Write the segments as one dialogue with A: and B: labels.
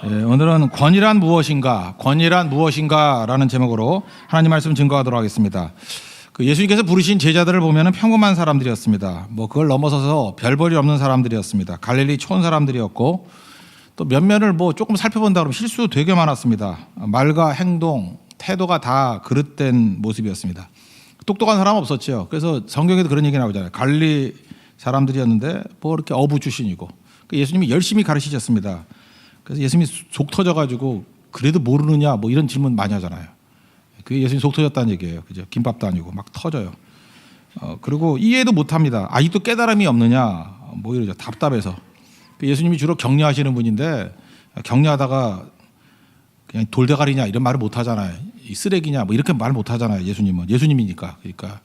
A: 오늘은 권위란 무엇인가, 권위란 무엇인가라는 제목으로 하나님 말씀 증거하도록 하겠습니다. 예수님께서 부르신 제자들을 보면 평범한 사람들이었습니다. 그걸 넘어서서 별 볼일 없는 사람들이었습니다. 갈릴리 촌 사람들이었고 또 면면을 조금 살펴본다 그러면 실수 되게 많았습니다. 말과 행동, 태도가 다 그릇된 모습이었습니다. 똑똑한 사람 없었죠. 그래서 성경에도 그런 얘기 나오잖아요. 갈릴리 사람들이었는데 이렇게 어부 출신이고 예수님이 열심히 가르치셨습니다. 그래서 예수님이 속 터져가지고 그래도 모르느냐 이런 질문 많이 하잖아요. 그게 예수님 속 터졌다는 얘기예요. 그죠? 김밥도 아니고 막 터져요. 그리고 이해도 못합니다. 아직도 깨달음이 없느냐 이러죠. 답답해서. 예수님이 주로 격려하시는 분인데 격려하다가 그냥 돌대가리냐 이런 말을 못 하잖아요. 이 쓰레기냐 이렇게 말 못 하잖아요. 예수님은 예수님이니까. 그러니까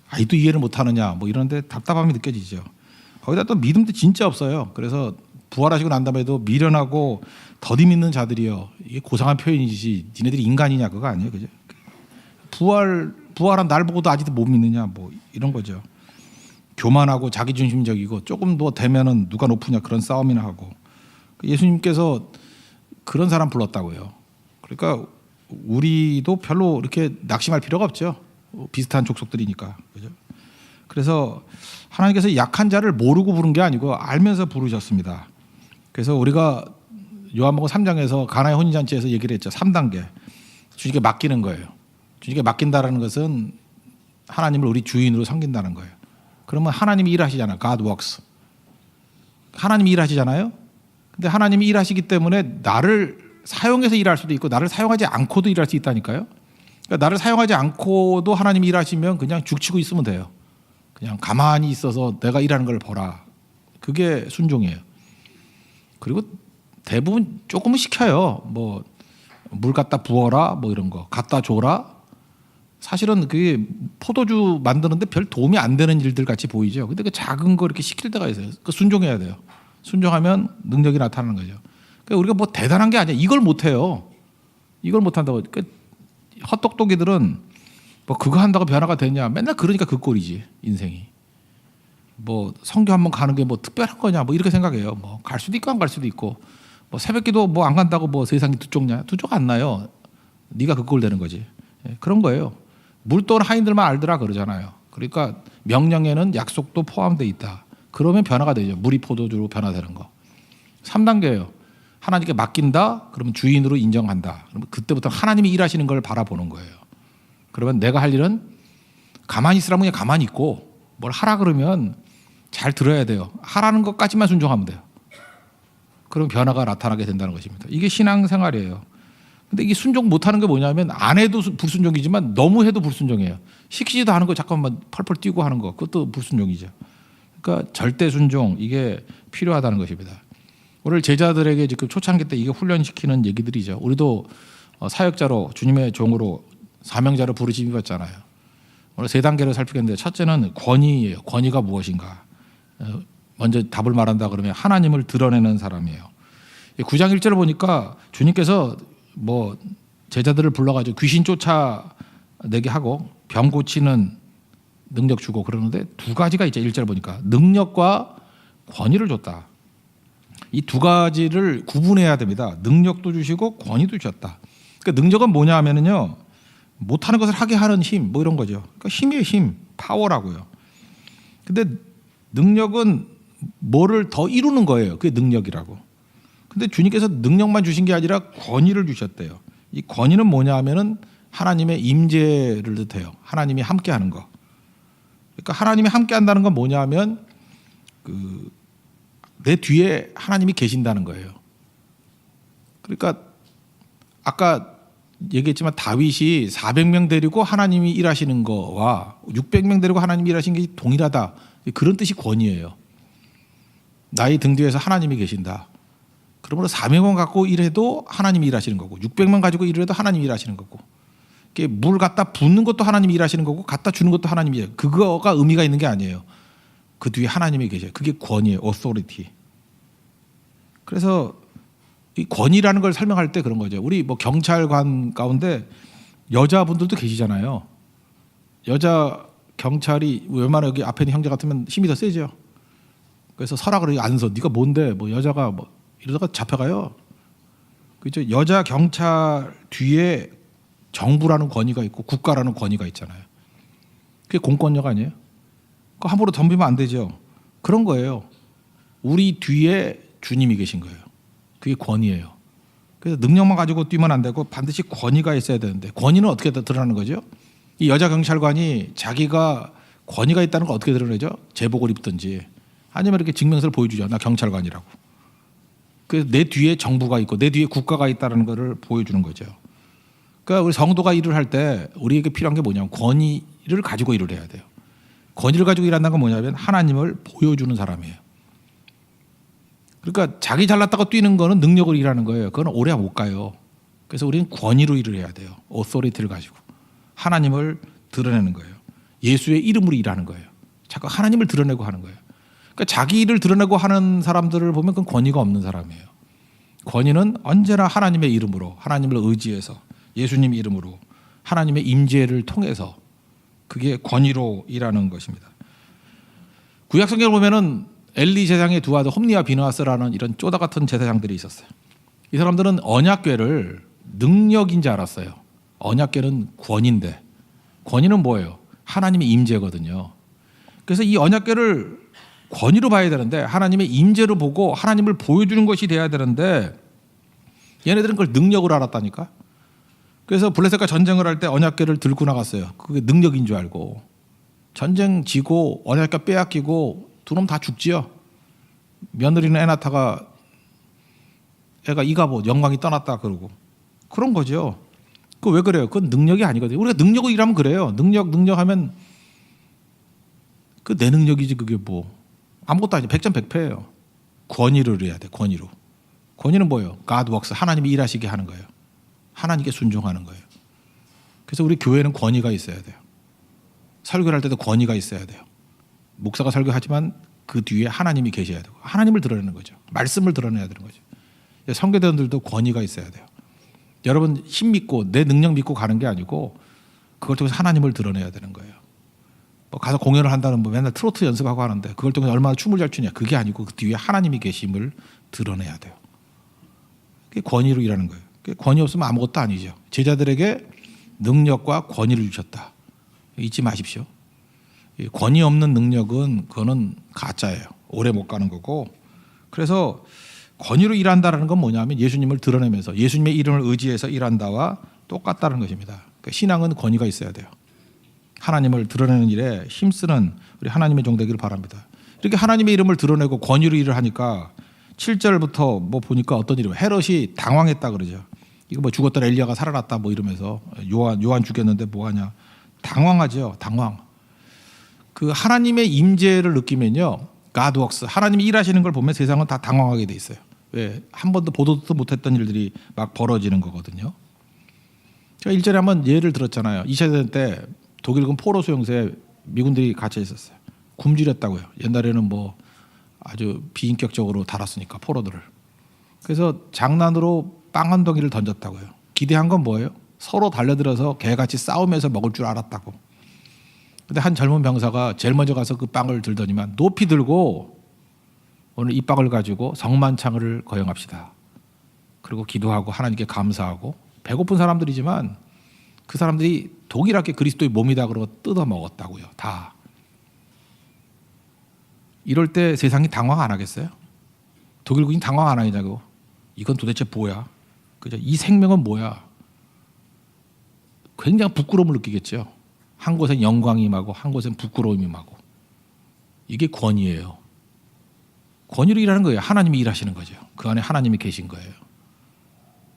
A: 아직도 이해를 못 하느냐 이런데 답답함이 느껴지죠. 거기다 또 믿음도 진짜 없어요. 그래서 부활하시고 난 다음에도 미련하고 더디 믿는 자들이요. 이게 고상한 표현이지. 니네들이 인간이냐 그거 아니에요, 그죠? 부활한 날 보고도 아직도 못 믿느냐 이런 거죠. 교만하고 자기중심적이고 조금 더 되면은 누가 높으냐 그런 싸움이나 하고. 예수님께서 그런 사람 불렀다고요. 그러니까 우리도 별로 이렇게 낙심할 필요가 없죠. 비슷한 족속들이니까, 그죠? 그래서 하나님께서 약한 자를 모르고 부른 게 아니고 알면서 부르셨습니다. 그래서 우리가 요한복음 3장에서 가나의 혼인잔치에서 얘기를 했죠. 3단계. 주님께 맡기는 거예요. 주님께 맡긴다라는 것은 하나님을 우리 주인으로 섬긴다는 거예요. 그러면 하나님이 일하시잖아요. God works. 하나님이 일하시잖아요. 근데 하나님이 일하시기 때문에 나를 사용해서 일할 수도 있고 나를 사용하지 않고도 일할 수 있다니까요. 그러니까 나를 사용하지 않고도 하나님이 일하시면 그냥 죽치고 있으면 돼요. 그냥 가만히 있어서 내가 일하는 걸 보라. 그게 순종이에요. 그리고 대부분 조금은 시켜요. 물 갖다 부어라 이런 거 갖다 줘라. 사실은 그게 포도주 만드는데 별 도움이 안 되는 일들 같이 보이죠. 근데 그 작은 거 이렇게 시킬 때가 있어요. 순종해야 돼요. 순종하면 능력이 나타나는 거죠. 그러니까 우리가 대단한 게 아니야. 이걸 못 해요. 이걸 못 한다고. 그러니까 헛똑똑이들은 그거 한다고 변화가 되냐. 맨날 그러니까 그 꼴이지 인생이. 성교 한번 가는 게 특별한 거냐 이렇게 생각해요. 갈 수도 있고 안 갈 수도 있고 새벽기도 안 간다고 세상이 두쪽냐. 두쪽 안 나요. 네가 그 꼴 되는 거지. 그런 거예요. 물도는 하인들만 알더라 그러잖아요. 그러니까 명령에는 약속도 포함되어 있다. 그러면 변화가 되죠. 물이 포도주로 변화되는 거. 3단계예요. 하나님께 맡긴다. 그러면 주인으로 인정한다. 그러면 그때부터 하나님이 일하시는 걸 바라보는 거예요. 그러면 내가 할 일은 가만히 있으라면 그냥 가만히 있고 뭘 하라 그러면 잘 들어야 돼요. 하라는 것까지만 순종하면 돼요. 그럼 변화가 나타나게 된다는 것입니다. 이게 신앙생활이에요. 근데 이게 순종 못하는 게 뭐냐면 안 해도 불순종이지만 너무 해도 불순종이에요. 시키지도 않은 거 잠깐만 펄펄 뛰고 하는 거 그것도 불순종이죠. 그러니까 절대 순종 이게 필요하다는 것입니다. 오늘 제자들에게 지금 초창기 때 이게 훈련시키는 얘기들이죠. 우리도 사역자로 주님의 종으로 사명자로 부르심이 받잖아요. 오늘 세 단계를 살피겠는데 첫째는 권위예요. 권위가 무엇인가. 먼저 답을 말한다 그러면 하나님을 드러내는 사람이에요. 9장 1절을 보니까 주님께서 제자들을 불러가지고 귀신 쫓아내게 하고 병 고치는 능력 주고 그러는데 두 가지가 있죠. 1절 보니까 능력과 권위를 줬다. 이 두 가지를 구분해야 됩니다. 능력도 주시고 권위도 주셨다. 그러니까 능력은 뭐냐 하면은요. 못하는 것을 하게 하는 힘 이런 거죠. 그러니까 힘이에요. 힘. 파워라고요. 근데 능력은 뭐를 더 이루는 거예요. 그게 능력이라고. 근데 주님께서 능력만 주신 게 아니라 권위를 주셨대요. 이 권위는 뭐냐 하면은 하나님의 임재를 뜻해요. 하나님이 함께 하는 거. 그러니까 하나님이 함께 한다는 건 뭐냐 하면 내 뒤에 하나님이 계신다는 거예요. 그러니까 아까 얘기했지만 다윗이 400명 데리고 하나님이 일하시는 거와 600명 데리고 하나님이 일하시는 게 동일하다. 그런 뜻이 권위예요. 나의 등 뒤에서 하나님이 계신다. 그러므로 400명 갖고 일해도 하나님이 일하시는 거고 600명 가지고 일해도 하나님이 일하시는 거고 물 갖다 붓는 것도 하나님이 일하시는 거고 갖다 주는 것도 하나님이 그거가 의미가 있는 게 아니에요. 그 뒤에 하나님이 계셔요. 그게 권위예요. authority. 그래서 이 권위라는 걸 설명할 때 그런 거죠. 우리 경찰관 가운데 여자분들도 계시잖아요. 여자 경찰이 웬만한 여기 앞에 있는 형제 같으면 힘이 더 세죠. 그래서 서라 그러니 안 서. 네가 뭔데? 여자가 이러다가 잡혀가요. 그죠? 여자 경찰 뒤에 정부라는 권위가 있고 국가라는 권위가 있잖아요. 그게 공권력 아니에요? 그거 함부로 덤비면 안 되죠. 그런 거예요. 우리 뒤에 주님이 계신 거예요. 그게 권위예요. 그래서 능력만 가지고 뛰면 안 되고 반드시 권위가 있어야 되는데 권위는 어떻게 드러나는 거죠? 이 여자 경찰관이 자기가 권위가 있다는 걸 어떻게 드러내죠? 제복을 입든지 아니면 이렇게 증명서를 보여주죠. 나 경찰관이라고. 그래서 내 뒤에 정부가 있고 내 뒤에 국가가 있다는 것을 보여주는 거죠. 그러니까 우리 성도가 일을 할 때 우리에게 필요한 게 뭐냐면 권위를 가지고 일을 해야 돼요. 권위를 가지고 일한다는 건 뭐냐면 하나님을 보여주는 사람이에요. 그러니까 자기 잘났다고 뛰는 거는 능력으로 일하는 거예요. 그건 오래 못 가요. 그래서 우리는 권위로 일을 해야 돼요. 오소리티를 가지고. 하나님을 드러내는 거예요. 예수의 이름으로 일하는 거예요. 자꾸 하나님을 드러내고 하는 거예요. 그러니까 자기 일을 드러내고 하는 사람들을 보면 그건 권위가 없는 사람이에요. 권위는 언제나 하나님의 이름으로, 하나님을 의지해서, 예수님 이름으로, 하나님의 임재를 통해서 그게 권위로 일하는 것입니다. 구약 성경을 보면은 엘리 제사장의 두 아들 홈니와 비느하스라는 이런 쪼다 같은 제사장들이 있었어요. 이 사람들은 언약궤를 능력인 줄 알았어요. 언약궤는 권위인데 권위는 뭐예요? 하나님의 임재거든요. 그래서 이 언약궤를 권위로 봐야 되는데 하나님의 임재로 보고 하나님을 보여주는 것이 돼야 되는데 얘네들은 그걸 능력으로 알았다니까. 그래서 블레셋과 전쟁을 할 때 언약궤를 들고 나갔어요. 그게 능력인 줄 알고. 전쟁 지고 언약궤 빼앗기고 두 놈 다 죽지요. 며느리는 애 낳다가 애가 이가보 영광이 떠났다 그러고 그런 거죠. 그 왜 그래요? 그건 능력이 아니거든요. 우리가 능력으로 일하면 그래요. 능력하면 그 내 능력이지 그게 뭐 아무것도 아니죠. 백전백패예요. 권위를 해야 돼. 권위로. 권위는 뭐예요? God works. 하나님이 일하시게 하는 거예요. 하나님께 순종하는 거예요. 그래서 우리 교회는 권위가 있어야 돼요. 설교를 할 때도 권위가 있어야 돼요. 목사가 설교하지만 그 뒤에 하나님이 계셔야 되고 하나님을 드러내는 거죠. 말씀을 드러내야 되는 거죠. 선교대원들도 권위가 있어야 돼요. 여러분 힘 믿고 내 능력 믿고 가는 게 아니고 그걸 통해서 하나님을 드러내야 되는 거예요. 뭐 가서 공연을 한다는 뭐 맨날 트로트 연습하고 하는데 그걸 통해서 얼마나 춤을 잘 추냐 그게 아니고 그 뒤에 하나님이 계심을 드러내야 돼요. 그게 권위로 일하는 거예요. 권위 없으면 아무것도 아니죠. 제자들에게 능력과 권위를 주셨다. 잊지 마십시오. 권위 없는 능력은 그거는 가짜예요. 오래 못 가는 거고. 그래서 권위로 일한다는 건 뭐냐면 예수님을 드러내면서 예수님의 이름을 의지해서 일한다와 똑같다는 것입니다. 그러니까 신앙은 권위가 있어야 돼요. 하나님을 드러내는 일에 힘쓰는 우리 하나님의 종 되기를 바랍니다. 이렇게 하나님의 이름을 드러내고 권위로 일을 하니까 7절부터 뭐 보니까 어떤 일이에요. 헤롯이 당황했다 그러죠. 이거 뭐 죽었던 엘리야가 살아났다 뭐 이러면서 요한 죽였는데 뭐 하냐. 당황하죠. 당황. 그 하나님의 임재를 느끼면요. God works. 하나님이 일하시는 걸 보면 세상은 다 당황하게 돼 있어요. 왜? 한 번도 보도도 못했던 일들이 막 벌어지는 거거든요. 제가 일전에 한번 예를 들었잖아요. 2차 대전 때 독일군 포로 수용소에 미군들이 갇혀 있었어요. 굶주렸다고요. 옛날에는 뭐 아주 비인격적으로 달았으니까 포로들을. 그래서 장난으로 빵 한 덩이를 던졌다고요. 기대한 건 뭐예요? 서로 달려들어서 개같이 싸우면서 먹을 줄 알았다고. 근데 한 젊은 병사가 제일 먼저 가서 그 빵을 들더니만 높이 들고 오늘 이 빵을 가지고 성만창을 거행합시다. 그리고 기도하고 하나님께 감사하고 배고픈 사람들이지만 그 사람들이 동일하게 그리스도의 몸이다 그러고 뜯어 먹었다고요. 다. 이럴 때 세상이 당황 안 하겠어요? 독일군이 당황 안 하냐고. 이건 도대체 뭐야? 그죠? 이 생명은 뭐야? 굉장히 부끄러움을 느끼겠죠. 한 곳엔 영광이 임하고 한 곳엔 부끄러움이 임하고. 이게 권위예요. 권위로 일하는 거예요. 하나님이 일하시는 거죠. 그 안에 하나님이 계신 거예요.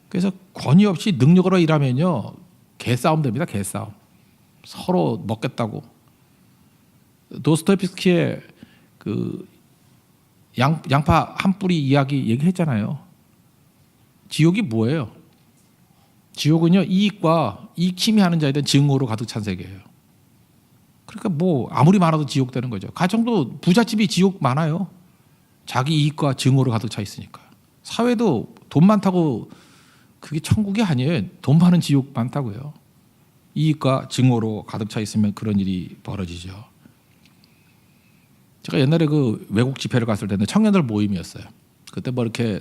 A: 그래서 권위 없이 능력으로 일하면요. 개싸움 됩니다. 개싸움. 서로 먹겠다고. 도스토옙스키의 그 양파 한 뿌리 이야기 얘기했잖아요. 지옥이 뭐예요? 지옥은요. 이익과 이익 침해하는 자에 대한 증오로 가득 찬 세계예요. 그러니까 뭐 아무리 많아도 지옥 되는 거죠. 가정도 부잣집이 지옥 많아요. 자기 이익과 증오로 가득 차 있으니까. 사회도 돈 많다고 그게 천국이 아니에요. 돈 많은 지옥 많다고요. 이익과 증오로 가득 차 있으면 그런 일이 벌어지죠. 제가 옛날에 그 외국 집회를 갔을 때는 청년들 모임이었어요. 그때 뭐 이렇게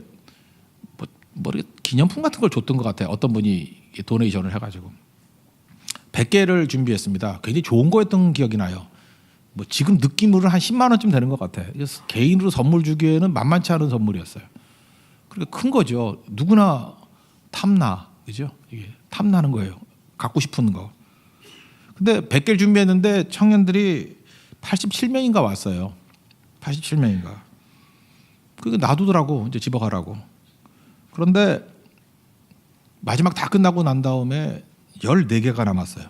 A: 기념품 같은 걸 줬던 것 같아요. 어떤 분이 도네이션을 해가지고 100개를 준비했습니다. 굉장히 좋은 거였던 기억이 나요. 뭐 지금 느낌으로는 한 10만 원쯤 되는 것 같아요. 그래서 개인으로 선물 주기에는 만만치 않은 선물이었어요. 그러니까 큰 거죠. 누구나 탐나, 그죠? 이게 탐나는 거예요. 갖고 싶은 거. 근데 100개를 준비했는데 청년들이 87명인가 왔어요. 87명인가. 그게 놔두더라고. 이제 집어 가라고. 그런데 마지막 다 끝나고 난 다음에 14개가 남았어요.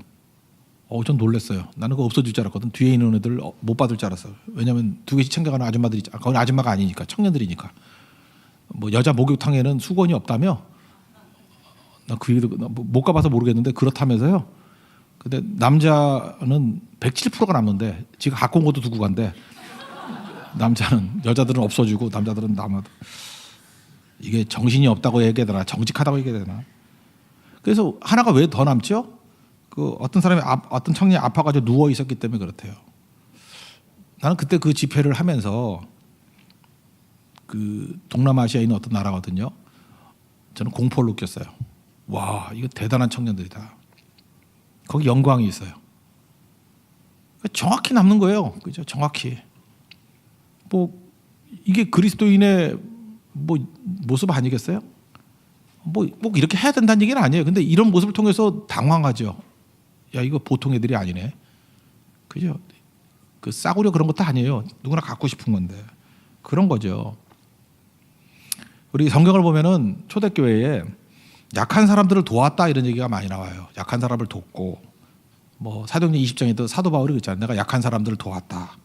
A: 전 놀랐어요. 나는 그거 없어질 줄 알았거든. 뒤에 있는 애들 못 받을 줄 알았어. 왜냐하면 2개씩 챙겨가는 아줌마들이, 그건 아줌마가 아니니까 청년들이니까. 뭐 여자 목욕탕에는 수건이 없다며? 나 그 얘기도 못 가봐서 모르겠는데 그렇다면서요. 근데 남자는 107%가 남는데 지가 갖고 온 것도 두고 간대. 남자는, 여자들은 없어지고 남자들은 남아도. 이게 정신이 없다고 얘기해야 되나 정직하다고 얘기해야 되나. 그래서 하나가 왜 더 남죠? 그 어떤 사람이 어떤 청년이 아파가지고 누워 있었기 때문에 그렇대요. 나는 그때 그 집회를 하면서 그 동남아시아에 있는 어떤 나라거든요. 저는 공포를 느꼈어요. 와, 이거 대단한 청년들이다. 거기 영광이 있어요. 정확히 남는 거예요. 그죠? 정확히. 뭐 이게 그리스도인의 뭐 모습 아니겠어요? 뭐 이렇게 해야 된다는 얘기는 아니에요. 근데 이런 모습을 통해서 당황하죠. 야, 이거 보통 애들이 아니네. 그죠? 그 싸구려 그런 것도 아니에요. 누구나 갖고 싶은 건데. 그런 거죠. 우리 성경을 보면은 초대교회에 약한 사람들을 도왔다 이런 얘기가 많이 나와요. 약한 사람을 돕고, 뭐 사도행전 20장에도 사도 바울이 그랬잖아요. 내가 약한 사람들을 도왔다.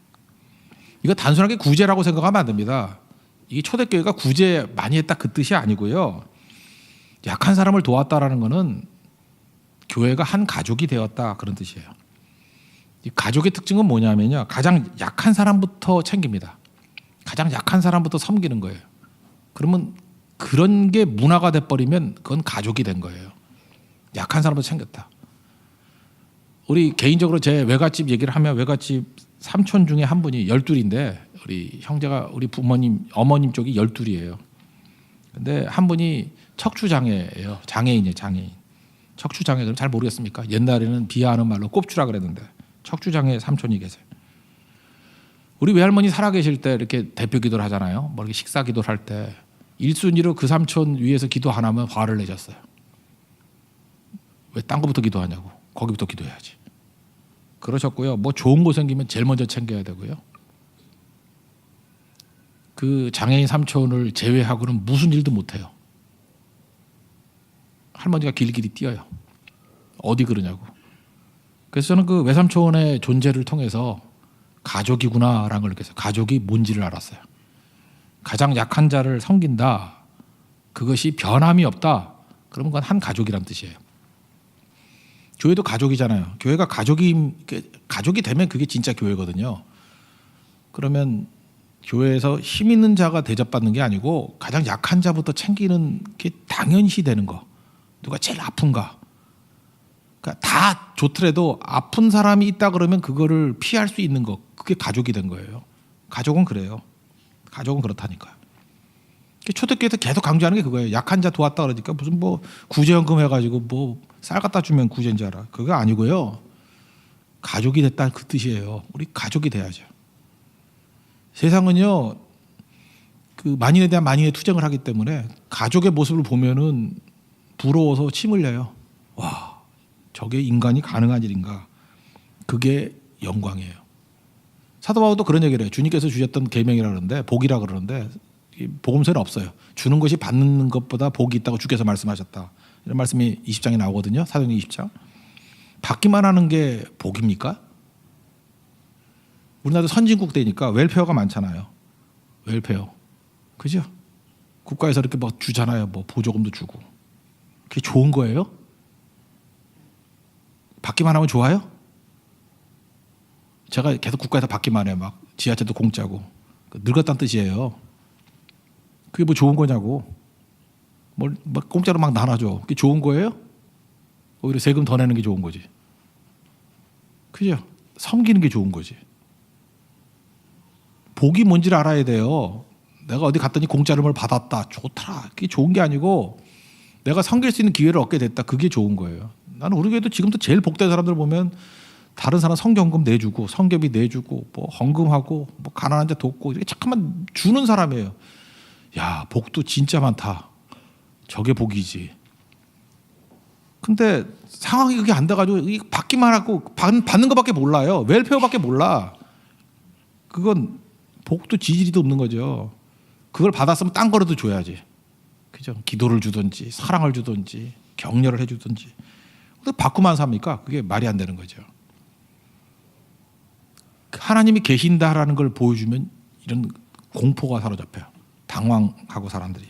A: 이거 단순하게 구제라고 생각하면 안 됩니다. 이 초대교회가 구제 많이 했다 그 뜻이 아니고요. 약한 사람을 도왔다라는 거는 교회가 한 가족이 되었다 그런 뜻이에요. 이 가족의 특징은 뭐냐면요. 가장 약한 사람부터 챙깁니다. 가장 약한 사람부터 섬기는 거예요. 그러면 그런 게 문화가 돼버리면 그건 가족이 된 거예요. 약한 사람부터 챙겼다. 우리 개인적으로 제 외갓집 얘기를 하면 외갓집 삼촌 중에 한 분이 12인데 우리 형제가 우리 부모님 어머님 쪽이 12이에요. 근데 한 분이 척추장애예요. 장애인이에요. 장애인. 척추장애 잘 모르겠습니까? 옛날에는 비하하는 말로 꼽추라 그랬는데 척추장애 삼촌이 계세요. 우리 외할머니 살아계실 때 이렇게 대표 기도를 하잖아요. 뭐 이렇게 식사 기도를 할 때 1순위로 그 삼촌 위해서 기도 안 하면 화를 내셨어요. 왜 딴 거부터 기도하냐고. 거기부터 기도해야지. 그러셨고요. 뭐 좋은 거 생기면 제일 먼저 챙겨야 되고요. 그 장애인 삼촌을 제외하고는 무슨 일도 못해요. 할머니가 길길이 뛰어요. 어디 그러냐고. 그래서 저는 그 외삼촌의 존재를 통해서 가족이구나라는 걸 느꼈어요. 가족이 뭔지를 알았어요. 가장 약한 자를 섬긴다. 그것이 변함이 없다. 그러면 그건 한 가족이란 뜻이에요. 교회도 가족이잖아요. 교회가 가족이 되면 그게 진짜 교회거든요. 그러면 교회에서 힘 있는 자가 대접받는 게 아니고 가장 약한 자부터 챙기는 게 당연시 되는 거. 누가 제일 아픈가. 그러니까 다 좋더라도 아픈 사람이 있다 그러면 그거를 피할 수 있는 거. 그게 가족이 된 거예요. 가족은 그래요. 가족은 그렇다니까요. 초대교회에서 계속 강조하는 게 그거예요. 약한 자 도왔다 그러니까 무슨 뭐 구제연금 해가지고 뭐 쌀 갖다 주면 구제인 줄 알아. 그거 아니고요. 가족이 됐다는 그 뜻이에요. 우리 가족이 돼야죠. 세상은요. 그 만인에 대한 만인의 투쟁을 하기 때문에 가족의 모습을 보면은 부러워서 침 흘려요. 와, 저게 인간이 가능한 일인가. 그게 영광이에요. 사도 바울도 그런 얘기를 해요. 주님께서 주셨던 계명이라 그러는데 복이라 그러는데 복음서에는 없어요. 주는 것이 받는 것보다 복이 있다고 주께서 말씀하셨다. 이런 말씀이 20장에 나오거든요. 사도행전 20장. 받기만 하는 게 복입니까? 우리나라도 선진국 되니까 웰페어가 많잖아요. 웰페어. 그죠? 국가에서 이렇게 뭐 주잖아요. 뭐 보조금도 주고. 그게 좋은 거예요? 받기만 하면 좋아요? 제가 계속 국가에서 받기만 해요. 막 지하철도 공짜고. 늙었다는 뜻이에요. 그게 뭐 좋은 거냐고. 뭘 공짜로 막 나눠줘. 그게 좋은 거예요? 오히려 세금 더 내는 게 좋은 거지. 그죠? 섬기는 게 좋은 거지. 복이 뭔지를 알아야 돼요. 내가 어디 갔더니 공짜로 뭘 받았다. 좋더라. 그게 좋은 게 아니고 내가 섬길 수 있는 기회를 얻게 됐다. 그게 좋은 거예요. 나는 우리 교회도 지금도 제일 복된 사람들 보면 다른 사람 성경금 내주고 성경비 내주고 뭐 헌금하고 뭐 가난한 자 돕고 이렇게 잠깐만 주는 사람이에요. 야, 복도 진짜 많다. 저게 복이지. 근데 상황이 그게 안 돼가지고 받기만 하고 받는 것밖에 몰라요. 웰페어밖에 몰라. 그건 복도 지지리도 없는 거죠. 그걸 받았으면 딴 거라도 줘야지. 그죠? 기도를 주든지 사랑을 주든지 격려를 해주든지. 근데 받고만 삽니까? 그게 말이 안 되는 거죠. 하나님이 계신다라는 걸 보여주면 이런 공포가 사로잡혀요. 당황하고 사람들이.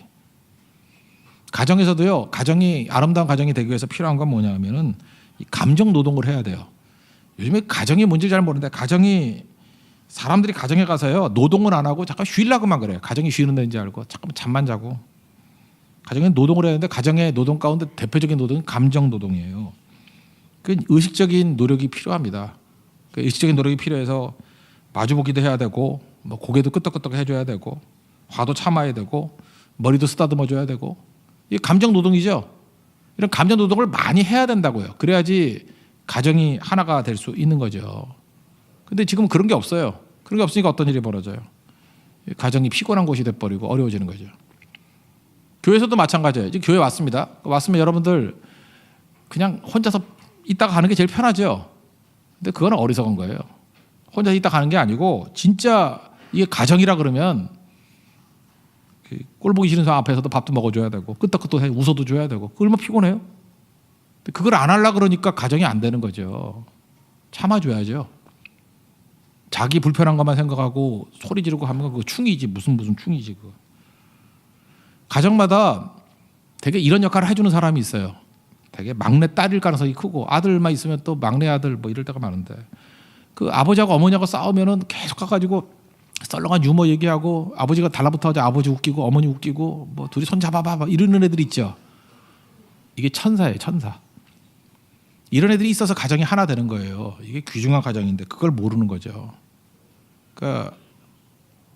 A: 가정에서도요. 가정이 아름다운 가정이 되기 위해서 필요한 건 뭐냐면은 감정 노동을 해야 돼요. 요즘에 가정이 뭔지 잘 모르는데 가정이 사람들이 가정에 가서요. 노동을 안 하고 잠깐 쉬려고만 그래요. 가정이 쉬는 데인지 알고 잠깐 잠만 자고. 가정에 노동을 해야 하는데 가정의 노동 가운데 대표적인 노동은 감정 노동이에요. 그 의식적인 노력이 필요합니다. 그 의식적인 노력이 필요해서 마주보기도 해야 되고 뭐 고개도 끄덕끄덕 해줘야 되고 화도 참아야 되고 머리도 쓰다듬어 줘야 되고 이게 감정 노동이죠. 이런 감정 노동을 많이 해야 된다고요. 그래야지 가정이 하나가 될 수 있는 거죠. 근데 지금 그런 게 없어요. 그런 게 없으니까 어떤 일이 벌어져요. 가정이 피곤한 곳이 돼버리고 어려워지는 거죠. 교회에서도 마찬가지예요. 이제 교회 왔습니다. 왔으면 여러분들 그냥 혼자서 있다가 가는 게 제일 편하죠. 근데 그건 어리석은 거예요. 혼자 있다 가는 게 아니고 진짜 이게 가정이라 그러면 꼴 보기 싫은 사람 앞에서도 밥도 먹어줘야 되고 끄떡끄떡 해 웃어도 줘야 되고 그 얼마나 피곤해요. 근데 그걸 안 하려고 그러니까 가정이 안 되는 거죠. 참아줘야죠. 자기 불편한 것만 생각하고 소리 지르고 하면 그거 충이지 무슨 충이지 그거. 가정마다 되게 이런 역할을 해주는 사람이 있어요. 되게 막내 딸일 가능성이 크고 아들만 있으면 또 막내 아들 뭐 이럴 때가 많은데 그 아버지하고 어머니하고 싸우면은 계속 가가지고 썰렁한 유머 얘기하고 아버지가 달라붙어가지고 아버지 웃기고 어머니 웃기고 뭐 둘이 손 잡아봐 이러는 애들 있죠. 이게 천사예요, 천사. 이런 애들이 있어서 가정이 하나 되는 거예요. 이게 귀중한 가정인데 그걸 모르는 거죠. 그러니까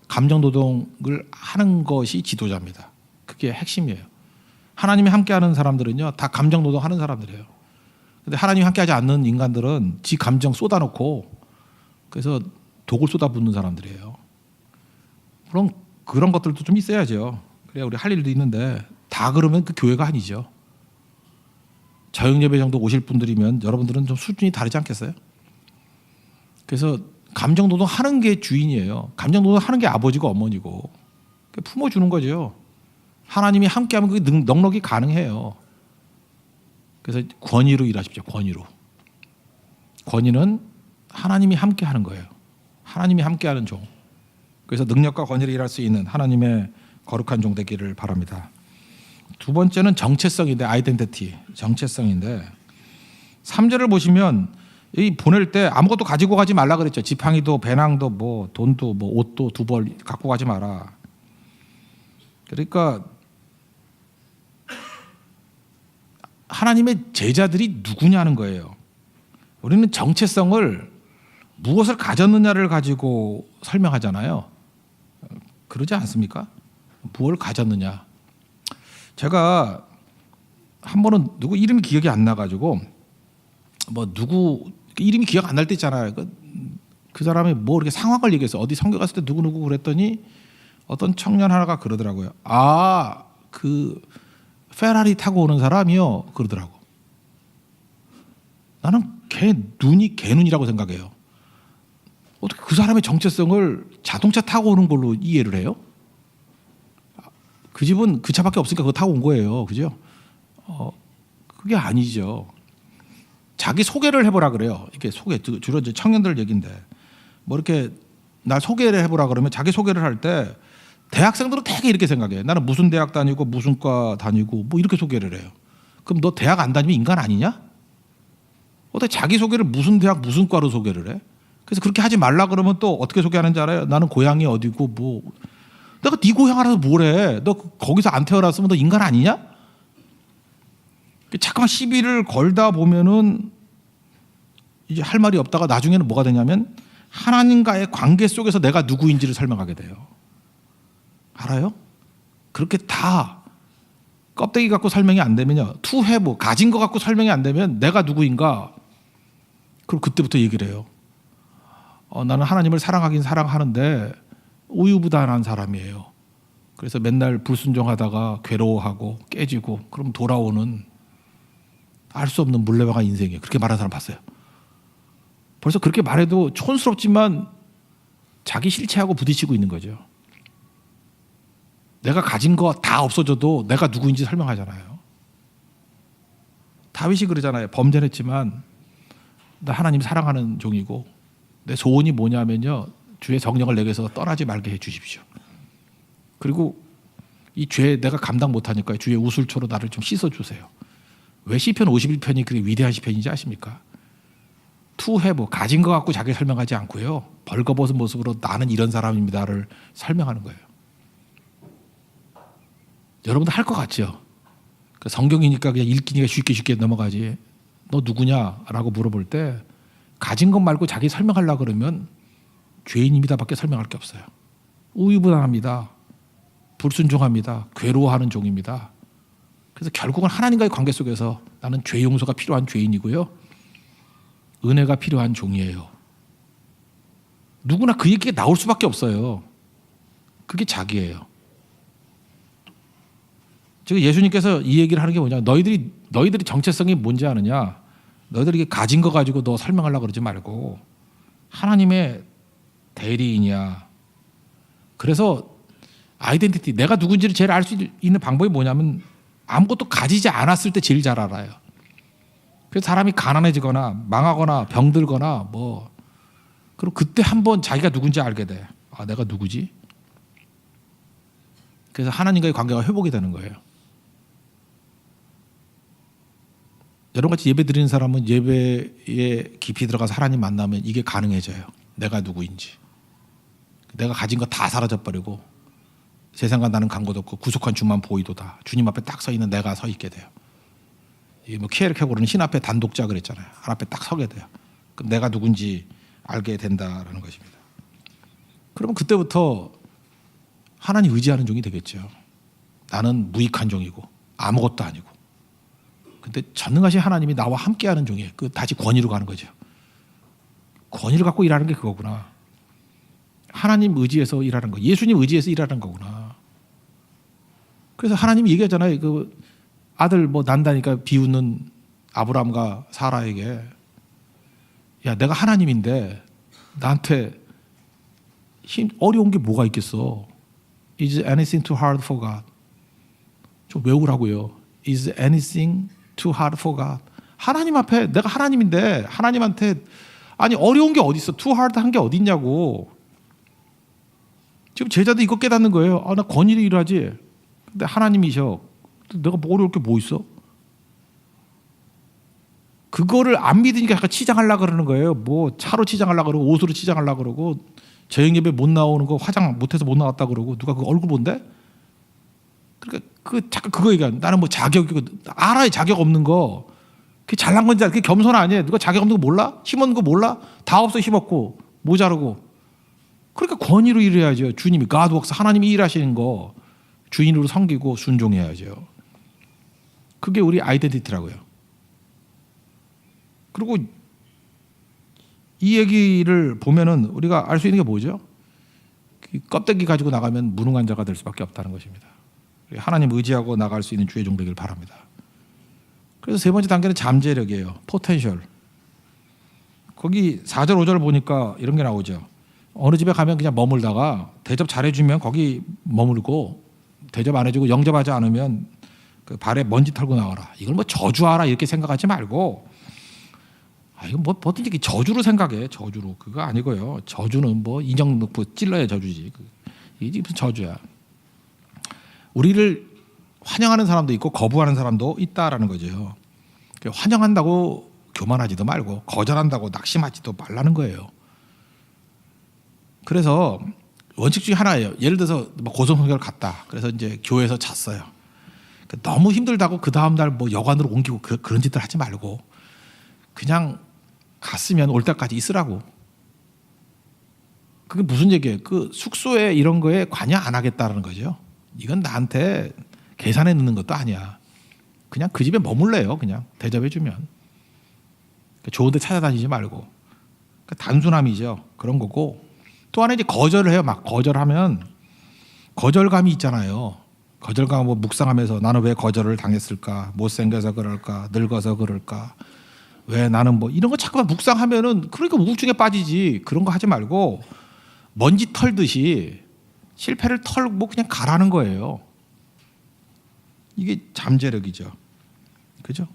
A: 감정 노동을 하는 것이 지도자입니다. 그게 핵심이에요. 하나님이 함께하는 사람들은요 다 감정 노동하는 사람들이에요. 근데 하나님이 함께하지 않는 인간들은 지 감정 쏟아놓고 그래서 독을 쏟아붓는 사람들이에요. 그럼 그런 것들도 좀 있어야죠. 그래야 우리 할 일도 있는데 다 그러면 그 교회가 아니죠. 저녁예배 정도 오실 분들이면 여러분들은 좀 수준이 다르지 않겠어요? 그래서 감정 노동 하는 게 주인이에요. 감정 노동 하는 게 아버지고 어머니고 품어주는 거죠. 하나님이 함께하면 그게 넉넉히 가능해요. 그래서 권위로 일하십시오. 권위로. 권위는 하나님이 함께하는 거예요. 하나님이 함께하는 종. 그래서 능력과 권위로 일할 수 있는 하나님의 거룩한 종 되기를 바랍니다. 두 번째는 정체성인데 아이덴티티, 정체성인데 3절을 보시면 이 보낼 때 아무것도 가지고 가지 말라 그랬죠. 지팡이도 배낭도 뭐 돈도 뭐 옷도 두 벌 갖고 가지 마라. 그러니까 하나님의 제자들이 누구냐는 거예요. 우리는 정체성을 무엇을 가졌느냐를 가지고 설명하잖아요. 그러지 않습니까? 무엇을 가졌느냐. 제가 한 번은 누구 이름이 기억이 안 나가지고 뭐 누구 이름이 기억 안 날 때 있잖아요. 그 사람이 뭐 이렇게 상황을 얘기해서 어디 선교 갔을 때 누구 그랬더니 어떤 청년 하나가 그러더라고요. 아, 그 페라리 타고 오는 사람이요 그러더라고. 나는 눈이 개 눈이라고 생각해요. 어떻게 그 사람의 정체성을 자동차 타고 오는 걸로 이해를 해요? 그 집은 그 차밖에 없으니까 그거 타고 온 거예요. 그죠? 그게 아니죠. 자기 소개를 해보라 그래요. 이렇게 소개, 주로 이제 청년들 얘기인데 뭐 이렇게 날 소개를 해보라 그러면 자기 소개를 할 때 대학생들은 되게 이렇게 생각해. 나는 무슨 대학 다니고 무슨 과 다니고 뭐 이렇게 소개를 해요. 그럼 너 대학 안 다니면 인간 아니냐? 어떻게 자기 소개를 무슨 대학 무슨 과로 소개를 해? 그래서 그렇게 하지 말라 그러면 또 어떻게 소개하는지 알아요? 나는 고향이 어디고 뭐 내가 네 고향 알아서 뭐래? 너 거기서 안 태어났으면 너 인간 아니냐? 잠깐만 시비를 걸다 보면은 이제 할 말이 없다가 나중에는 뭐가 되냐면 하나님과의 관계 속에서 내가 누구인지를 설명하게 돼요. 알아요? 그렇게 다 껍데기 갖고 설명이 안 되면요. to have, 가진 거 갖고 설명이 안 되면 내가 누구인가? 그럼 그때부터 얘기를 해요. 나는 하나님을 사랑하긴 사랑하는데 우유부단한 사람이에요. 그래서 맨날 불순종하다가 괴로워하고 깨지고 그럼 돌아오는 알 수 없는 물레방아 인생이에요. 그렇게 말하는 사람 봤어요. 벌써 그렇게 말해도 촌스럽지만 자기 실체하고 부딪히고 있는 거죠. 내가 가진 거 다 없어져도 내가 누구인지 설명하잖아요. 다윗이 그러잖아요. 범죄를 했지만 나 하나님 사랑하는 종이고 내 소원이 뭐냐면요. 주의 성령을 내게서 떠나지 말게 해 주십시오. 그리고 이 죄 내가 감당 못하니까 주의 우술초로 나를 좀 씻어주세요. 왜 시편 51편이 그렇게 위대한 시편인지 아십니까? to have, 가진 거 갖고 자기 설명하지 않고요. 벌거벗은 모습으로 나는 이런 사람입니다를 설명하는 거예요. 여러분도 할 것 같죠? 성경이니까 그냥 읽기니까 쉽게 넘어가지. 너 누구냐라고 물어볼 때 가진 것 말고 자기 설명하려고 그러면 죄인입니다밖에 설명할 게 없어요. 우유부단합니다. 불순종합니다. 괴로워하는 종입니다. 그래서 결국은 하나님과의 관계 속에서 나는 죄 용서가 필요한 죄인이고요. 은혜가 필요한 종이에요. 누구나 그 얘기가 나올 수밖에 없어요. 그게 자기예요. 지금 예수님께서 이 얘기를 하는 게 뭐냐? 너희들이 정체성이 뭔지 아느냐? 너희들이 가진 거 가지고 너 설명하려고 그러지 말고 하나님의 대리인이야. 그래서 아이덴티티, 내가 누군지를 제일 알 수 있는 방법이 뭐냐면 아무것도 가지지 않았을 때 제일 잘 알아요. 그래서 사람이 가난해지거나 망하거나 병들거나 그럼 그때 한번 자기가 누군지 알게 돼. 아, 내가 누구지? 그래서 하나님과의 관계가 회복이 되는 거예요. 여러분같이 예배 드리는 사람은 예배에 깊이 들어가서 하나님 만나면 이게 가능해져요. 내가 누구인지. 내가 가진 거 다 사라져버리고 세상과 나는 간것도 없고 구속한 주만 보이도다. 주님 앞에 딱 서 있는 내가 서 있게 돼요. 키에르케고르는 신 앞에 단독자 그랬잖아요. 한 앞에 딱 서게 돼요. 그럼 내가 누군지 알게 된다라는 것입니다. 그러면 그때부터 하나님 의지하는 종이 되겠죠. 나는 무익한 종이고 아무것도 아니고. 근데 전능하신 하나님이 나와 함께하는 종이에요. 다시 권위로 가는 거죠. 권위를 갖고 일하는 게 그거구나. 하나님 의지에서 일하는 거, 예수님 의지에서 일하는 거구나. 그래서 하나님이 얘기하잖아요. 아들 난다니까 비웃는 아브라함과 사라에게, 야, 내가 하나님인데 나한테 어려운 게 뭐가 있겠어? Is anything too hard for God? 좀 외우라고요. Is anything too hard for God? 하나님 앞에 내가 하나님인데 하나님한테 아니 어려운 게 어디 있어? too hard 한 게 어디 있냐고. 지금 제자도 이거 깨닫는 거예요. 나 권위로 일하지. 근데 하나님이셔. 내가 어려울 게 뭐 있어? 그거를 안 믿으니까 약간 치장하려고 그러는 거예요. 차로 치장하려고 그러고 옷으로 치장하려고 그러고 저녁 예배 못 나오는 거 화장 못해서 못 나왔다 그러고 누가 그 얼굴 본대? 그러니까 잠깐 그거 얘기야. 나는 자격이고 알아야 자격 없는 거. 그게 잘난 건지 그게 겸손 아니에요. 누가 자격 없는 거 몰라? 힘없는 거 몰라? 다 없어 힘없고 모자르고. 그러니까 권위로 일해야죠. 주님이 God works, 하나님이 일하시는 거 주인으로 섬기고 순종해야죠. 그게 우리 아이덴티티라고요. 그리고 이 얘기를 보면은 우리가 알 수 있는 게 뭐죠? 껍데기 가지고 나가면 무능한 자가 될 수밖에 없다는 것입니다. 하나님 의지하고 나갈 수 있는 주의 종 되길 바랍니다. 그래서 세 번째 단계는 잠재력이에요. 포텐셜. 거기 4절 5절 보니까 이런 게 나오죠. 어느 집에 가면 그냥 머물다가 대접 잘해주면 거기 머물고 대접 안 해주고 영접하지 않으면 그 발에 먼지 털고 나와라. 이걸 저주하라 이렇게 생각하지 말고 이건 뭐든 이렇게 저주로 생각해. 저주로. 그거 아니고요. 저주는 인형 넣고 찔러야 저주지. 이게 무슨 저주야. 우리를 환영하는 사람도 있고 거부하는 사람도 있다라는 거죠. 환영한다고 교만하지도 말고 거절한다고 낙심하지도 말라는 거예요. 그래서 원칙 중에 하나예요. 예를 들어서 고성성결 갔다. 그래서 이제 교회에서 잤어요. 너무 힘들다고 그 다음 날 여관으로 옮기고 그런 짓들 하지 말고 그냥 갔으면 올 때까지 있으라고. 그게 무슨 얘기예요? 숙소에 이런 거에 관여 안 하겠다는 거죠. 이건 나한테 계산해 넣는 것도 아니야. 그냥 그 집에 머물래요. 그냥 대접해 주면. 좋은 데 찾아다니지 말고. 그러니까 단순함이죠. 그런 거고. 또 하나 이제 거절을 해요. 막 거절하면 거절감이 있잖아요. 거절감 뭐 묵상하면서 나는 왜 거절을 당했을까? 못생겨서 그럴까? 늙어서 그럴까? 왜 나는 뭐 이런 거 자꾸만 묵상하면은 그러니까 우울증에 빠지지. 그런 거 하지 말고 먼지 털듯이 실패를 털고 그냥 가라는 거예요. 이게 잠재력이죠. 그죠?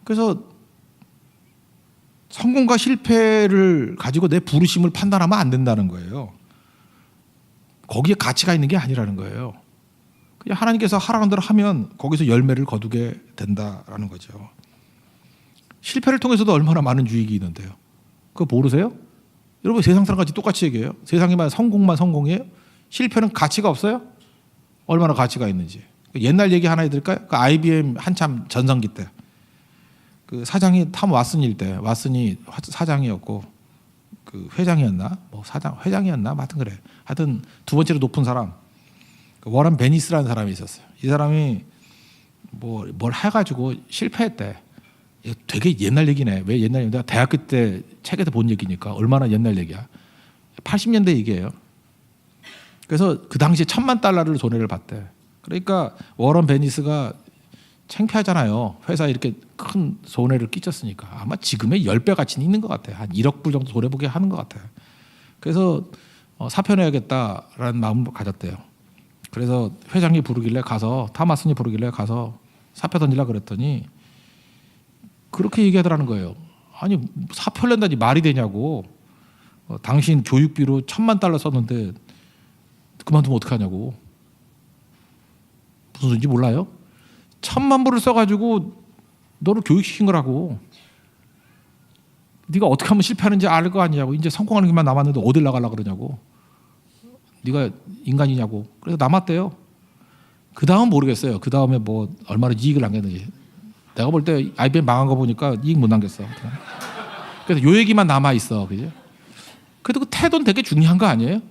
A: 그래서 성공과 실패를 가지고 내 부르심을 판단하면 안 된다는 거예요. 거기에 가치가 있는 게 아니라는 거예요. 그냥 하나님께서 하라는 대로 하면 거기서 열매를 거두게 된다라는 거죠. 실패를 통해서도 얼마나 많은 유익이 있는데요. 그거 모르세요? 여러분 세상 사람같이 똑같이 얘기해요. 세상에만 성공만 성공이에요? 실패는 가치가 없어요? 얼마나 가치가 있는지. 옛날 얘기 하나 해드릴까요? 그 IBM 한참 전성기 때 그 사장이 탐 왓슨일 때 왓슨이 사장이었고 그 회장이었나? 뭐 사장 회장이었나? 하여튼 그래. 하여튼 두 번째로 높은 사람 그 워런 베니스라는 사람이 있었어요. 이 사람이 뭘 해가지고 실패했대. 되게 옛날 얘기네. 왜 옛날 얘기냐? 대학교 때 책에서 본 얘기니까 얼마나 옛날 얘기야. 80년대 얘기예요. 그래서 그 당시에 $10,000,000를 손해를 봤대. 그러니까 워런 베니스가 창피하잖아요. 회사에 이렇게 큰 손해를 끼쳤으니까. 아마 지금의 10배 가치는 있는 것 같아요. 한 1억 불 정도 손해보게 하는 것 같아요. 그래서 사표내야겠다라는 마음을 가졌대요. 그래서 회장이 부르길래 가서 타마슨이 부르길래 가서 사표 던지려고 그랬더니 그렇게 얘기하더라는 거예요. 아니 사표를 낸다니 말이 되냐고. 당신 교육비로 $10,000,000 썼는데 그만두면 어떡하냐고. 무슨 소리인지 몰라요? 1,000,000불을 써가지고 너를 교육시킨 거라고. 네가 어떻게 하면 실패하는지 알 거 아니냐고. 이제 성공하는 것만 남았는데 어딜 나가려고 그러냐고. 네가 인간이냐고. 그래서 남았대요. 그 다음 모르겠어요. 그 다음에 뭐 얼마나 이익을 남겼는지. 내가 볼 때 IBM 망한 거 보니까 이익 못 남겼어. 그래서 요 얘기만 남아 있어, 그죠? 그래도 그 태도는 되게 중요한 거 아니에요?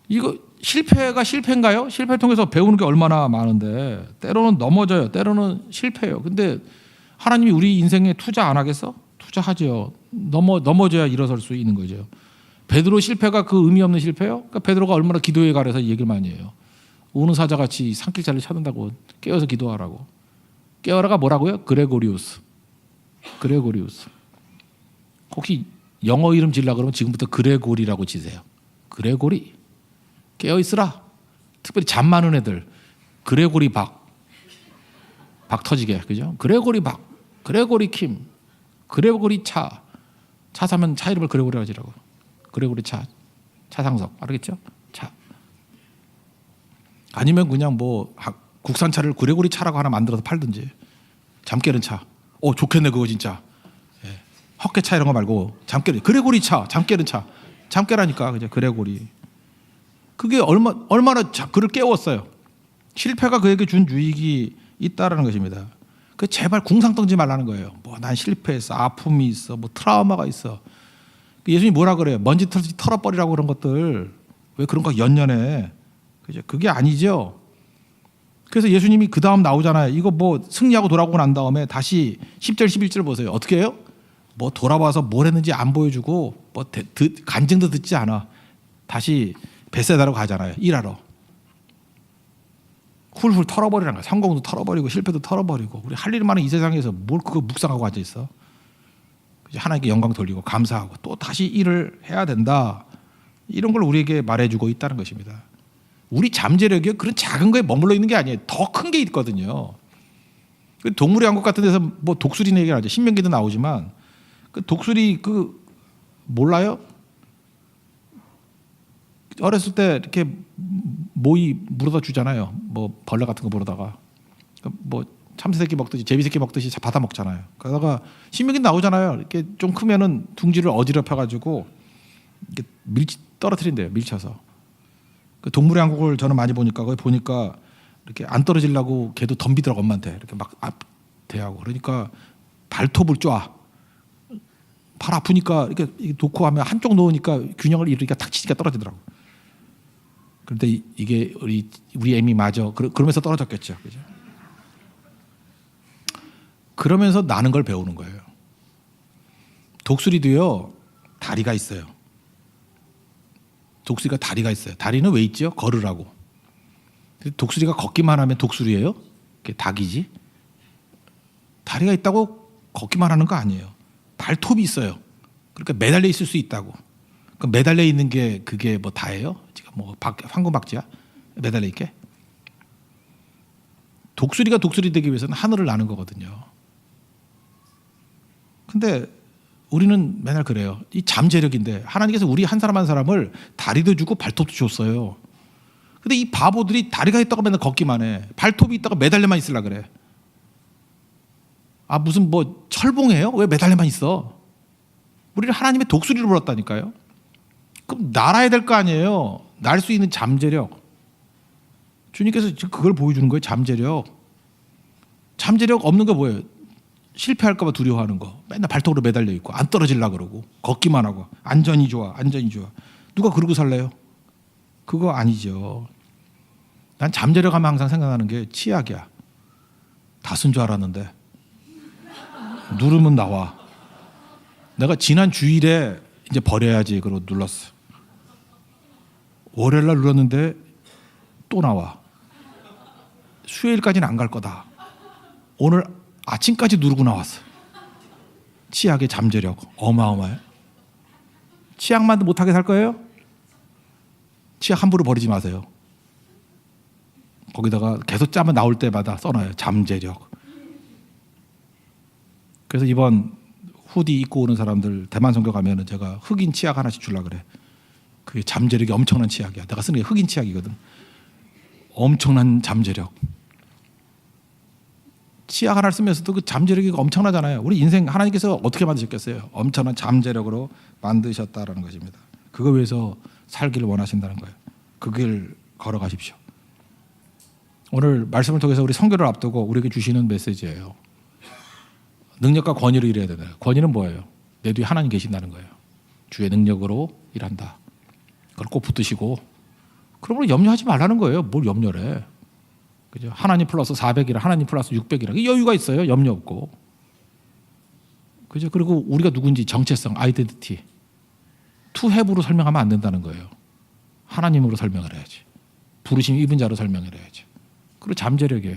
A: 이거 실패가 실패인가요? 실패를 통해서 배우는 게 얼마나 많은데 때로는 넘어져요. 때로는 실패해요. 근데 하나님이 우리 인생에 투자 안 하겠어? 투자하죠. 넘어져야 일어설 수 있는 거죠. 베드로 실패가 그 의미 없는 실패요? 그러니까 베드로가 얼마나 기도에 가려서 얘기를 많이 해요. 우는 사자같이 산길자를 찾는다고 깨어서 기도하라고. 깨어라가 뭐라고요? 그레고리우스. 혹시 영어 이름 지으려고 그러면 지금부터 그레고리라고 지세요. 그레고리. 깨어 있으라. 특별히 잠 많은 애들. 그레고리 박 터지게. 그죠? 그레고리 박, 그레고리 킴, 그레고리 차. 차 사면 차 이름을 그레고리 하지라고. 그레고리 차상석. 알겠죠? 차. 아니면 그냥 뭐 국산차를 그레고리 차라고 하나 만들어서 팔든지. 잠 깨는 차. 좋겠네 그거 진짜. 예. 헛개차 이런 거 말고 잠 깨는 그레고리 차. 잠 깨는 차. 잠 깨라니까. 그죠? 그레고리. 그게 얼마나 그를 깨웠어요. 실패가 그에게 준 유익이 있다라는 것입니다. 그 제발 궁상 떨지 말라는 거예요. 뭐 난 실패했어, 아픔이 있어, 뭐 트라우마가 있어. 예수님이 뭐라 그래요? 먼지 털어버리라고 그런 것들 왜 그런 거 연연해? 그죠? 그게 아니죠. 그래서 예수님이 그 다음 나오잖아요. 이거 뭐 승리하고 돌아오고 난 다음에 다시 10절 11절 보세요. 어떻게 해요? 뭐 돌아와서 뭘 했는지 안 보여주고 뭐 간증도 듣지 않아. 다시 베세다로 가잖아요. 일하러. 훌훌 털어버리라는 거야. 성공도 털어버리고 실패도 털어버리고 우리 할 일 많은 이 세상에서 뭘 그거 묵상하고 앉아있어. 하나님께 영광 돌리고 감사하고 또 다시 일을 해야 된다. 이런 걸 우리에게 말해주고 있다는 것입니다. 우리 잠재력이 그런 작은 거에 머물러 있는 게 아니에요. 더 큰 게 있거든요. 동물의 왕국 같은 데서 뭐 독수리 얘기를 하죠. 신명기도 나오지만 그 독수리 몰라요? 어렸을 때 이렇게 모이 물어다 주잖아요. 뭐 벌레 같은 거 물어다가 뭐 참새새끼 먹듯이 제비새끼 먹듯이 받아 먹잖아요. 그러다가 신명기 나오잖아요. 이렇게 좀 크면은 둥지를 어지럽혀가지고 이렇게 떨어뜨린대요. 밀쳐서. 그 동물의 왕국을 저는 많이 보니까 거기 보니까 이렇게 안 떨어지려고 걔도 덤비더라고 엄마한테 이렇게 막 대하고 그러니까 발톱을 쫙. 팔 아프니까 이렇게 놓고 하면 한쪽 놓으니까 균형을 잃으니까 탁 치니까 떨어지더라고. 그런데 이게 우리 애미 맞아. 그러면서 떨어졌겠죠. 그죠? 그러면서 나는 걸 배우는 거예요. 독수리도요, 다리가 있어요. 독수리가 다리가 있어요. 다리는 왜 있죠? 걸으라고. 독수리가 걷기만 하면 독수리예요? 그게 닭이지. 다리가 있다고 걷기만 하는 거 아니에요. 발톱이 있어요. 그러니까 매달려 있을 수 있다고. 그 매달려 있는 게 그게 뭐 다예요? 지금 뭐 황금박쥐야? 매달려 있게? 독수리가 독수리 되기 위해서는 하늘을 나는 거거든요. 근데 우리는 맨날 그래요. 이 잠재력인데 하나님께서 우리 한 사람 한 사람을 다리도 주고 발톱도 줬어요. 근데 이 바보들이 다리가 있다고 맨날 걷기만 해. 발톱이 있다가 매달려만 있으려 그래. 아 무슨 뭐 철봉이에요? 왜 매달려만 있어? 우리는 하나님의 독수리를 불렀다니까요. 그럼 날아야 될 거 아니에요. 날 수 있는 잠재력. 주님께서 지금 그걸 보여주는 거예요. 잠재력. 잠재력 없는 거 뭐예요? 실패할까 봐 두려워하는 거. 맨날 발톱으로 매달려 있고 안 떨어지려고 그러고 걷기만 하고 안전이 좋아. 안전이 좋아. 누가 그러고 살래요? 그거 아니죠. 난 잠재력 하면 항상 생각나는 게 치약이야. 다 쓴 줄 알았는데 누르면 나와. 내가 지난 주일에 이제 버려야지 그러고 눌렀어. 월요일 날 눌렀는데 또 나와. 수요일까지는 안 갈 거다. 오늘 아침까지 누르고 나왔어. 치약의 잠재력 어마어마해. 치약만 못하게 살 거예요? 치약 함부로 버리지 마세요. 거기다가 계속 짜면 나올 때마다 써놔요. 잠재력. 그래서 이번 후디 입고 오는 사람들 대만 선교 가면은 제가 흑인 치약 하나씩 주려고 그래. 그게 잠재력이 엄청난 치약이야. 내가 쓰는 게 흑인 치약이거든. 엄청난 잠재력. 치약 하나를 쓰면서도 그 잠재력이 엄청나잖아요. 우리 인생 하나님께서 어떻게 만드셨겠어요? 엄청난 잠재력으로 만드셨다라는 것입니다. 그거 위해서 살기를 원하신다는 거예요. 그 길 걸어가십시오. 오늘 말씀을 통해서 우리 선교를 앞두고 우리에게 주시는 메시지예요. 능력과 권위로 일해야 되나요? 권위는 뭐예요? 내 뒤에 하나님 계신다는 거예요. 주의 능력으로 일한다. 그걸 꼭 붙드시고 그러므로 염려하지 말라는 거예요. 뭘 염려를 해. 그죠? 하나님 플러스 400이라 하나님 플러스 600이라 여유가 있어요. 염려 없고. 그죠? 그리고 우리가 누군지 정체성, 아이덴티티. 투 해부로 설명하면 안 된다는 거예요. 하나님으로 설명을 해야지. 부르심 입은 자로 설명을 해야지. 그리고 잠재력이에요.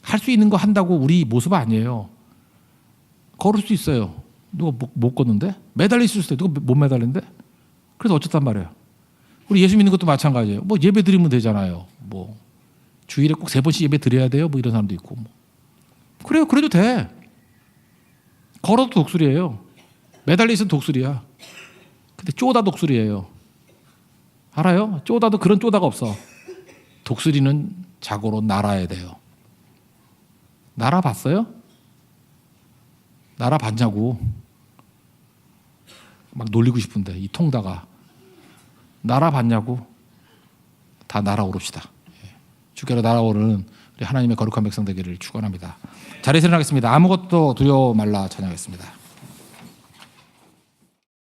A: 할 수 있는 거 한다고 우리 모습 아니에요. 걸을 수 있어요. 누가 못 걷는데? 매달려 있을 때 누가 못 매달리는데? 그래서 어쨌단 말이에요. 우리 예수 믿는 것도 마찬가지예요. 뭐 예배 드리면 되잖아요. 뭐 주일에 꼭 3번씩 예배 드려야 돼요. 뭐 이런 사람도 있고. 뭐. 그래요. 그래도 돼. 걸어도 독수리예요. 매달려 있으면 독수리야. 근데 쪼다 독수리예요. 알아요? 쪼다도 그런 쪼다가 없어. 독수리는 자고로 날아야 돼요. 날아봤어요? 날아봤냐고. 막 놀리고 싶은데 이 통다가 날아봤냐고. 다 날아오릅시다. 주께로 날아오르는 우리 하나님의 거룩한 백성 되기를 축원합니다. 자리에서 일어나겠습니다. 아무것도 두려워 말라 찬양하겠습니다.